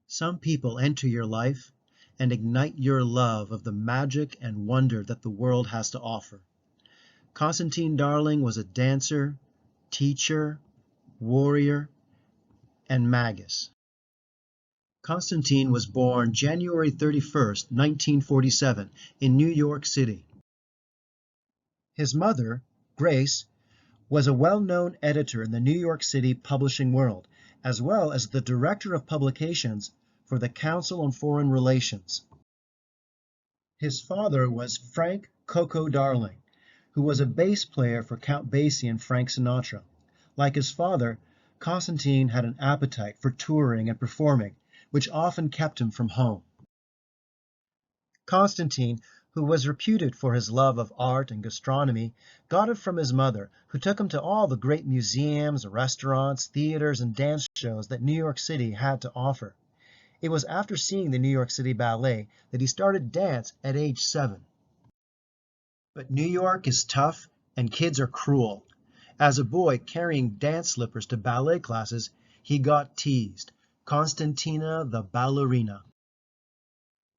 Some people enter your life and ignite your love of the magic and wonder that the world has to offer. Constantine Darling was a dancer, teacher, warrior, and magus. Constantine was born January 31st, 1947, in New York City. His mother, Grace, was a well-known editor in the New York City publishing world, as well as the director of publications for the Council on Foreign Relations. His father was Frank Coco Darling, who was a bass player for Count Basie and Frank Sinatra. Like his father, Constantine had an appetite for touring and performing, which often kept him from home. Constantine, who was reputed for his love of art and gastronomy, got it from his mother, who took him to all the great museums, restaurants, theaters, and dance shows that New York City had to offer. It was after seeing the New York City Ballet that he started dance at age 7. But New York is tough and kids are cruel. As a boy carrying dance slippers to ballet classes, he got teased. Constantina the ballerina.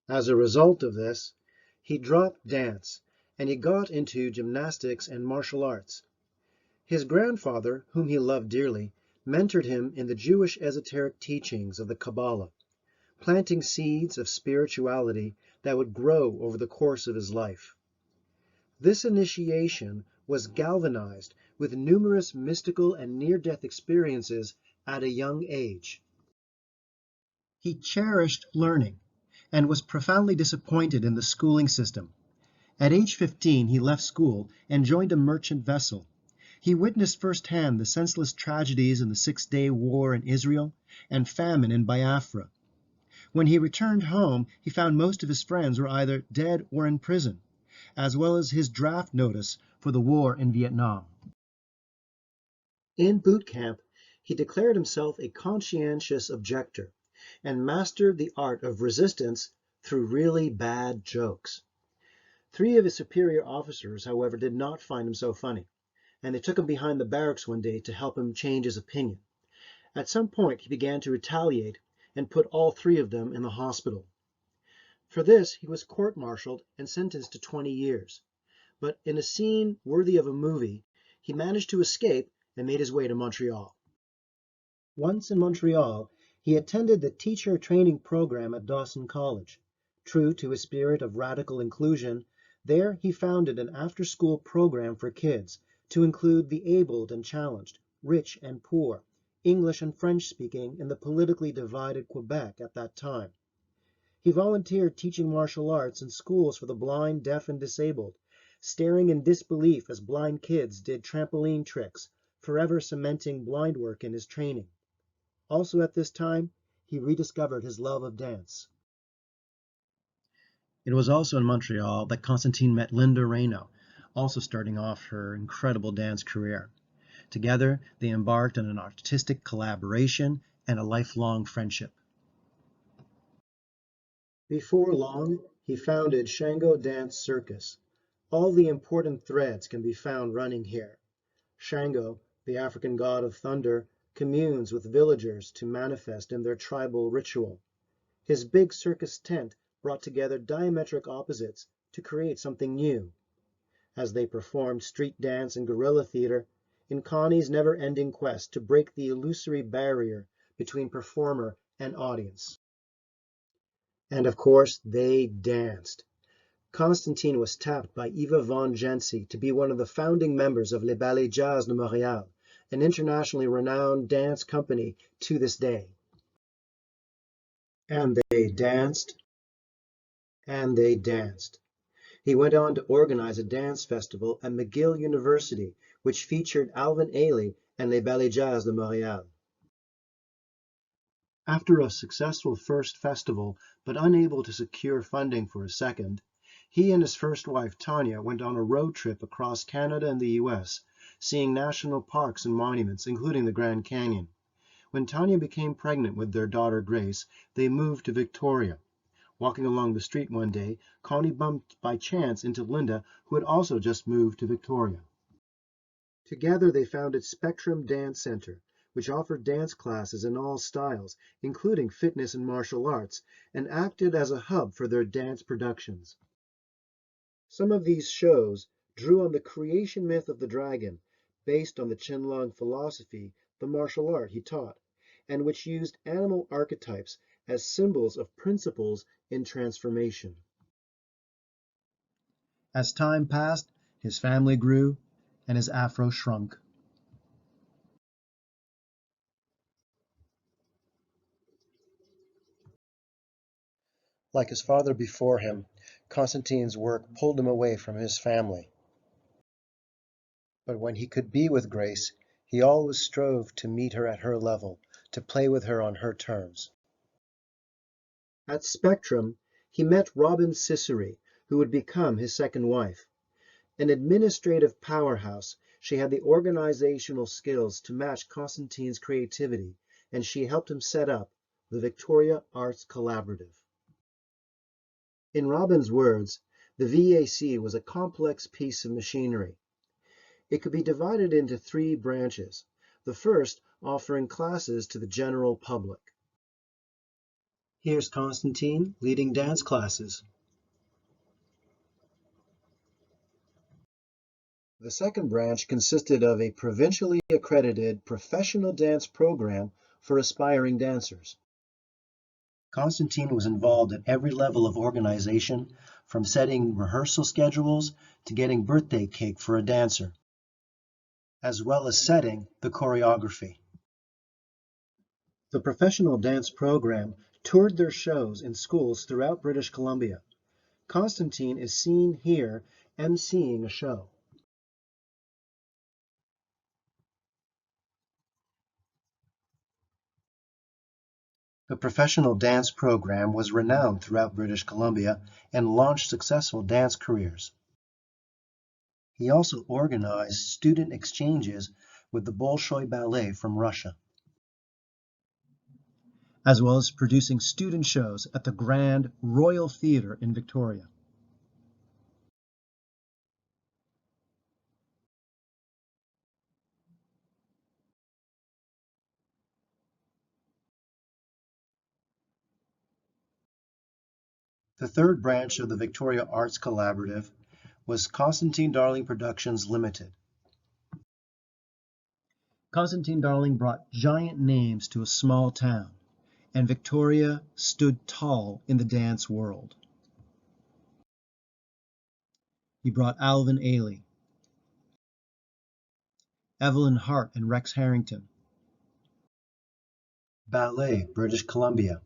As a result of this, he dropped dance and he got into gymnastics and martial arts. His grandfather, whom he loved dearly, mentored him in the Jewish esoteric teachings of the Kabbalah, planting seeds of spirituality that would grow over the course of his life. This initiation was galvanized with numerous mystical and near-death experiences at a young age. He cherished learning and was profoundly disappointed in the schooling system. At age 15, he left school and joined a merchant vessel. He witnessed firsthand the senseless tragedies in the Six-Day War in Israel and famine in Biafra. When he returned home, he found most of his friends were either dead or in prison, as well as his draft notice for the war in Vietnam. In boot camp, he declared himself a conscientious objector and mastered the art of resistance through really bad jokes. 3 of his superior officers, however, did not find him so funny, and they took him behind the barracks one day to help him change his opinion. At some point, he began to retaliate and put all 3 of them in the hospital. For this, he was court-martialed and sentenced to 20 years. But in a scene worthy of a movie, he managed to escape and made his way to Montreal. Once in Montreal, he attended the teacher training program at Dawson College. True to his spirit of radical inclusion, there he founded an after-school program for kids to include the abled and challenged, rich and poor, English and French-speaking in the politically divided Quebec at that time. He volunteered teaching martial arts in schools for the blind, deaf, and disabled, staring in disbelief as blind kids did trampoline tricks, forever cementing blind work in his training. Also at this time, he rediscovered his love of dance. It was also in Montreal that Constantine met Linda Raynaud, also starting off her incredible dance career. Together, they embarked on an artistic collaboration and a lifelong friendship. Before long, he founded Shango Dance Circus. All the important threads can be found running here. Shango, the African god of thunder, communes with villagers to manifest in their tribal ritual. His big circus tent brought together diametric opposites to create something new. As they performed street dance and guerrilla theater, in Connie's never-ending quest to break the illusory barrier between performer and audience. And of course, they danced. Constantine was tapped by Eva von Gency to be one of the founding members of Les Ballets Jazz de Montréal, an internationally renowned dance company to this day. And they danced, and they danced. He went on to organize a dance festival at McGill University, which featured Alvin Ailey and Les Ballets Jazz de Montréal. After a successful first festival, but unable to secure funding for a second, he and his first wife, Tanya, went on a road trip across Canada and the US, seeing national parks and monuments, including the Grand Canyon. When Tanya became pregnant with their daughter, Grace, they moved to Victoria. Walking along the street one day, Connie bumped by chance into Linda, who had also just moved to Victoria. Together they founded Spectrum Dance Center, which offered dance classes in all styles, including fitness and martial arts, and acted as a hub for their dance productions. Some of these shows drew on the creation myth of the dragon, based on the Qianlong philosophy, the martial art he taught, and which used animal archetypes as symbols of principles in transformation. As time passed, his family grew and his afro shrunk. Like his father before him, Constantine's work pulled him away from his family. But when he could be with Grace, he always strove to meet her at her level, to play with her on her terms. At Spectrum, he met Robin Ciceri, who would become his second wife. An administrative powerhouse, she had the organizational skills to match Constantine's creativity, and she helped him set up the Victoria Arts Collaborative. In Robin's words, the VAC was a complex piece of machinery. It could be divided into three branches, the first offering classes to the general public. Here's Constantine leading dance classes. The second branch consisted of a provincially accredited professional dance program for aspiring dancers. Constantine was involved at every level of organization, from setting rehearsal schedules to getting birthday cake for a dancer, as well as setting the choreography. The professional dance program toured their shows in schools throughout British Columbia. Constantine is seen here emceeing a show. The professional dance program was renowned throughout British Columbia and launched successful dance careers. He also organized student exchanges with the Bolshoi Ballet from Russia, as well as producing student shows at the Grand Royal Theatre in Victoria. The third branch of the Victoria Arts Collaborative was Constantine Darling Productions Limited. Constantine Darling brought giant names to a small town, and Victoria stood tall in the dance world. He brought Alvin Ailey, Evelyn Hart and Rex Harrington, Ballet, British Columbia,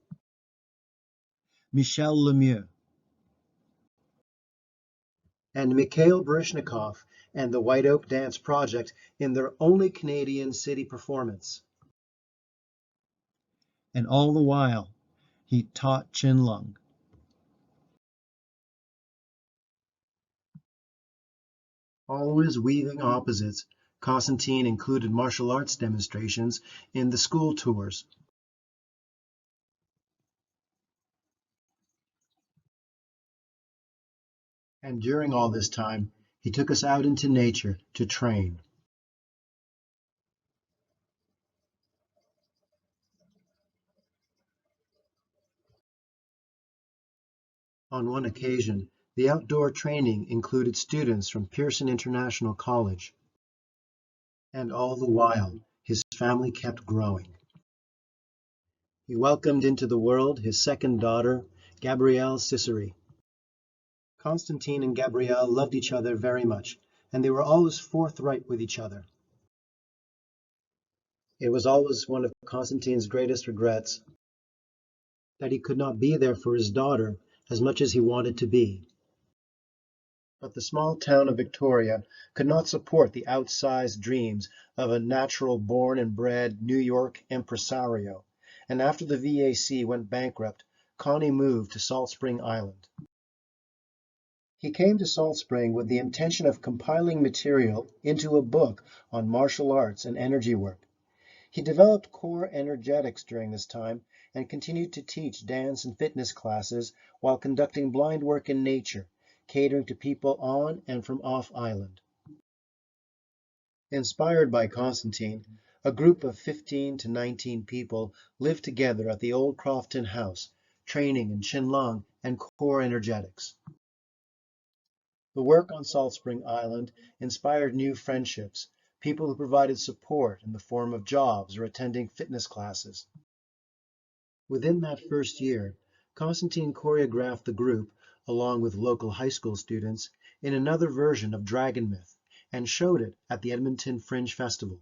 Michel Lemieux, and Mikhail Baryshnikov and the White Oak Dance Project in their only Canadian city performance. And all the while, he taught Qianlong. Always weaving opposites, Constantine included martial arts demonstrations in the school tours. And during all this time, he took us out into nature to train. On one occasion, the outdoor training included students from Pearson International College. And all the while, his family kept growing. He welcomed into the world his second daughter, Gabrielle Ciceri. Constantine and Gabrielle loved each other very much, and they were always forthright with each other. It was always one of Constantine's greatest regrets that he could not be there for his daughter as much as he wanted to be. But the small town of Victoria could not support the outsized dreams of a natural born and bred New York impresario, and after the VAC went bankrupt, Connie moved to Salt Spring Island. He came to Salt Spring with the intention of compiling material into a book on martial arts and energy work. He developed core energetics during this time and continued to teach dance and fitness classes while conducting blind work in nature, catering to people on and from off island. Inspired by Constantine, A group of 15 to 19 people lived together at the old Crofton house, training in Qinlong and core energetics. The work on Salt Spring Island inspired new friendships, people who provided support in the form of jobs or attending fitness classes. Within that first year, Constantine choreographed the group, along with local high school students, in another version of Dragon Myth and showed it at the Edmonton Fringe Festival.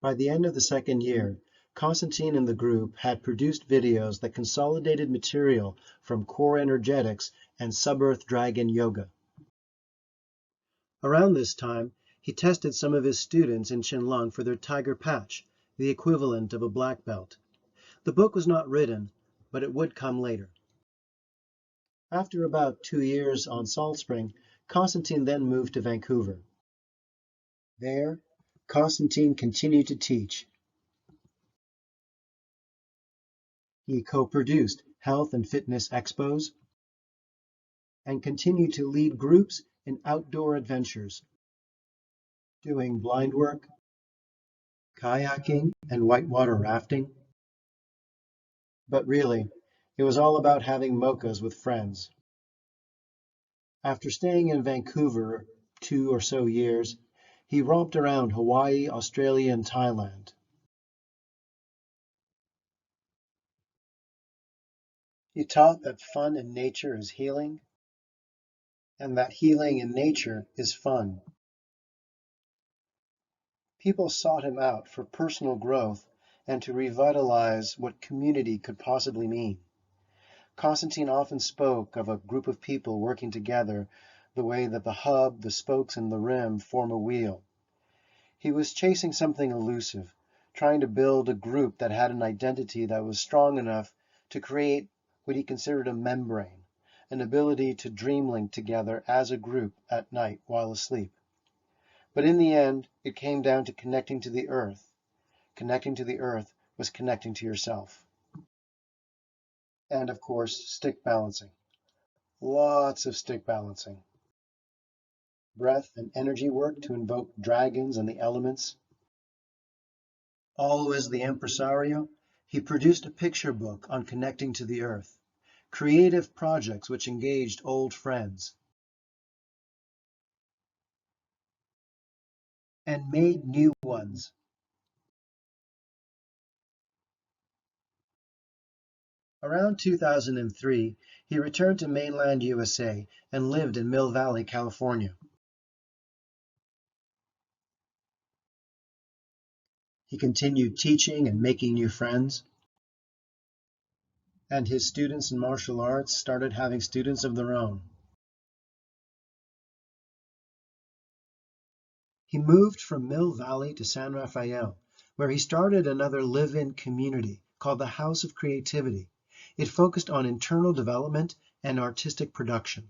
By the end of the second year, Constantine and the group had produced videos that consolidated material from core energetics and sub-earth dragon yoga. Around this time, he tested some of his students in Qinlong for their tiger patch, the equivalent of a black belt. The book was not written, but it would come later. After about 2 years on Salt Spring, Constantine then moved to Vancouver. There, Constantine continued to teach. He co-produced health and fitness expos and continued to lead groups in outdoor adventures, doing blind work, kayaking, and whitewater rafting. But really, it was all about having mochas with friends. After staying in Vancouver 2 or so years, he romped around Hawaii, Australia, and Thailand. He taught that fun in nature is healing, and that healing in nature is fun. People sought him out for personal growth and to revitalize what community could possibly mean. Constantine often spoke of a group of people working together the way that the hub, the spokes, and the rim form a wheel. He was chasing something elusive, trying to build a group that had an identity that was strong enough to create what he considered a membrane, an ability to dream link together as a group at night while asleep. But in the end, it came down to connecting to the earth. Connecting to the earth was connecting to yourself. And of course, stick balancing. Lots of stick balancing. Breath and energy work to invoke dragons and the elements. Always the impresario, he produced a picture book on connecting to the earth, creative projects which engaged old friends, and made new ones. Around 2003, he returned to mainland USA and lived in Mill Valley, California. He continued teaching and making new friends, and his students in martial arts started having students of their own. He moved from Mill Valley to San Rafael, where he started another live-in community called the House of Creativity. It focused on internal development and artistic production.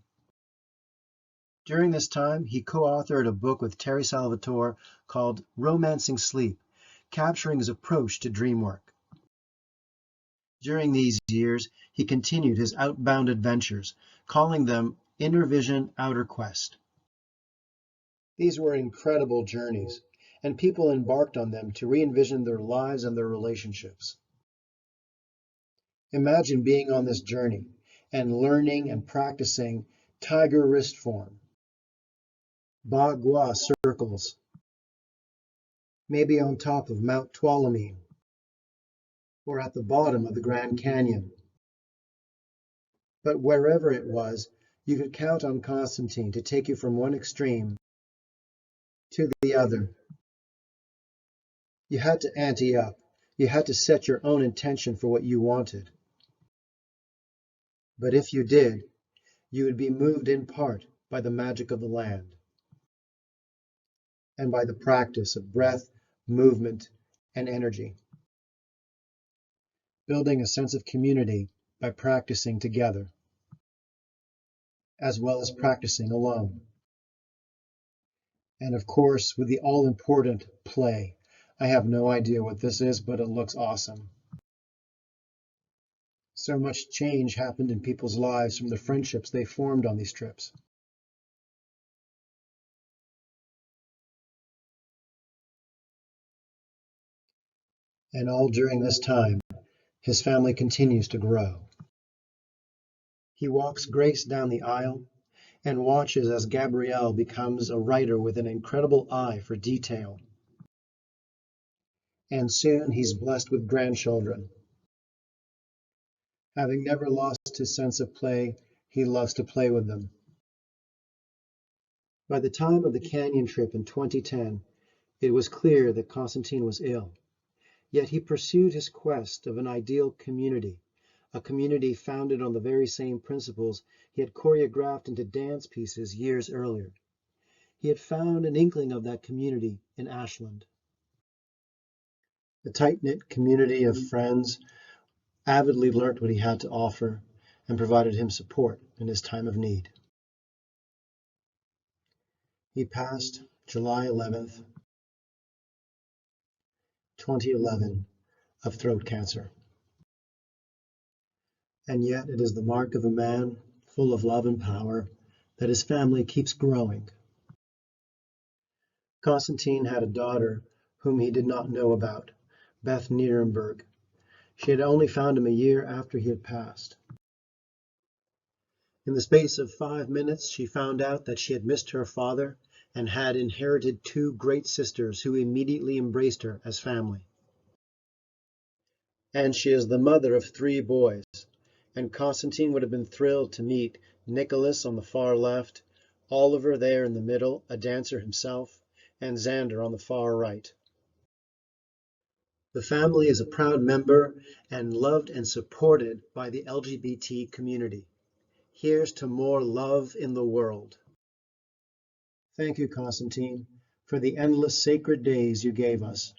During this time, he co-authored a book with Terry Salvatore called Romancing Sleep, capturing his approach to dream work. During these years, he continued his outbound adventures, calling them Inner Vision, Outer Quest. These were incredible journeys, and people embarked on them to re-envision their lives and their relationships. Imagine being on this journey and learning and practicing tiger wrist form, Bagua circles, maybe on top of Mount Tuolumne, or at the bottom of the Grand Canyon. But wherever it was, you could count on Constantine to take you from one extreme to the other. You had to ante up. You had to set your own intention for what you wanted. But if you did, you would be moved in part by the magic of the land and by the practice of breath, movement, and energy. Building a sense of community by practicing together, as well as practicing alone. And of course, with the all-important play. I have no idea what this is, but it looks awesome. So much change happened in people's lives from the friendships they formed on these trips. And all during this time, his family continues to grow. He walks Grace down the aisle and watches as Gabrielle becomes a writer with an incredible eye for detail. And soon he's blessed with grandchildren. Having never lost his sense of play, he loves to play with them. By the time of the Canyon trip in 2010, it was clear that Constantine was ill. Yet he pursued his quest of an ideal community, a community founded on the very same principles he had choreographed into dance pieces years earlier. He had found an inkling of that community in Ashland. The tight-knit community of friends avidly learnt what he had to offer and provided him support in his time of need. He passed July 11th, 2011, of throat cancer. And yet it is the mark of a man full of love and power that his family keeps growing. Constantine had a daughter whom he did not know about, Beth Nierenberg. She had only found him a year after he had passed. In the space of 5 minutes, she found out that she had missed her father and had inherited 2 great sisters who immediately embraced her as family. And she is the mother of 3 boys, and Constantine would have been thrilled to meet Nicholas on the far left, Oliver there in the middle, a dancer himself, and Xander on the far right. The family is a proud member and loved and supported by the LGBT community. Here's to more love in the world. Thank you, Constantine, for the endless sacred days you gave us.